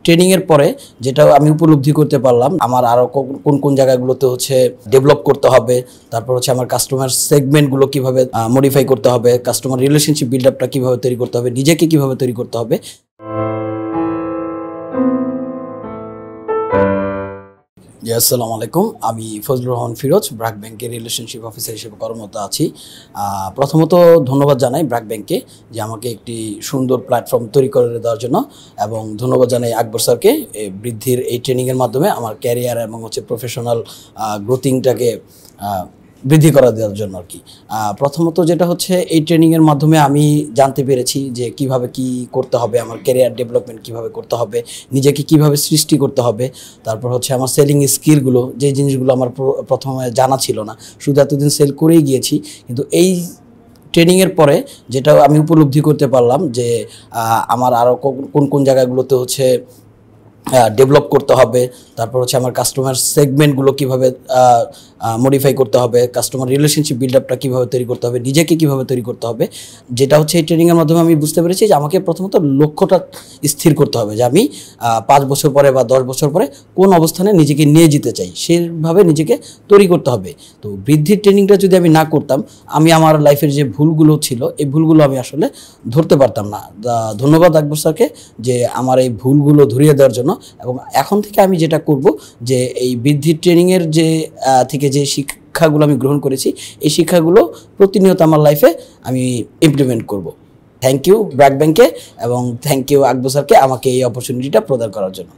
Training এর পরে যেটা আমি উপলব্ধি করতে পারলাম, আমার আরো কোন কোন জায়গাগুলোতে হচ্ছে ডেভেলপ করতে হবে, তারপর হচ্ছে আমার কাস্টমার সেগমেন্টগুলো কিভাবে মডিফাই করতে হবে, কাস্টমার রিলেশনশিপ বিল্ড আপটা কিভাবে তৈরি করতে হবে, নিজেকে কিভাবে তৈরি করতে হবে। আসসালামু আলাইকুম, আমি ফজলুর রহমান ফিরোজ, ব্র্যাক ব্যাংকের রিলেশনশিপ অফিসার হিসেবে কর্মরত আছি। প্রথমত ধন্যবাদ জানাই ব্র্যাক ব্যাংকে যে আমাকে একটি সুন্দর প্ল্যাটফর্ম তৈরি করে দেওয়ার জন্য, এবং ধন্যবাদ জানাই আকবর স্যারকে বৃদ্ধির এই ট্রেনিংয়ের মাধ্যমে আমার ক্যারিয়ার এবং হচ্ছে প্রফেশনাল গ্রোথিংটাকে বৃদ্ধি করা দেওয়ার জন্য আর কি। প্রথমত যেটা হচ্ছে এই ট্রেনিংয়ের মাধ্যমে আমি জানতে পেরেছি যে কিভাবে কি করতে হবে, আমার ক্যারিয়ার ডেভেলপমেন্ট কিভাবে করতে হবে, নিজেকে কিভাবে সৃষ্টি করতে হবে, তারপর হচ্ছে আমার সেলিং স্কিলগুলো, যে জিনিসগুলো আমার প্রথমে জানা ছিল না, শুধু এতদিন সেল করেই গিয়েছি। কিন্তু এই ট্রেনিংয়ের পরে যেটা আমি উপলব্ধি করতে পারলাম যে আমার আরও কোন কোন জায়গাগুলোতে হচ্ছে ডেভেলপ করতে হবে, তারপর হচ্ছে আমার কাস্টমার সেগমেন্টগুলো কীভাবে মডিফাই করতে হবে, কাস্টমার রিলেশনশিপ বিল্ড আপটা কীভাবে তৈরি করতে হবে, নিজেকে কীভাবে তৈরি করতে হবে। যেটা হচ্ছে এই ট্রেনিংয়ের মাধ্যমে আমি বুঝতে পেরেছি যে আমাকে প্রথমত লক্ষ্যটা স্থির করতে হবে, যে আমি 5 বছর পরে বা 10 বছর পরে কোন অবস্থানে নিজেকে নিয়ে যেতে চাই, সেভাবে নিজেকে তৈরি করতে হবে। তো বৃদ্ধির ট্রেনিংটা যদি আমি না করতাম, আমি আমার লাইফের যে ভুলগুলো ছিল এই ভুলগুলো আমি আসলে ধরতে পারতাম না। ধন্যবাদ আকবর স্যারকে যে আমার এই ভুলগুলো ধরিয়ে দেওয়ার জন্য। এবং এখন থেকে আমি যেটা করব যে এই বৃদ্ধির ট্রেনিংয়ের থেকে যে শিক্ষাগুলো আমি গ্রহণ করেছি, এই শিক্ষাগুলো প্রতিনিয়ত আমার লাইফে আমি ইমপ্লিমেন্ট করব। থ্যাংক ইউ ব্র্যাক ব্যাংকে, এবং থ্যাংক ইউ আকবর স্যারকে আমাকে এই অপরচুনিটিটা প্রদান করার জন্য।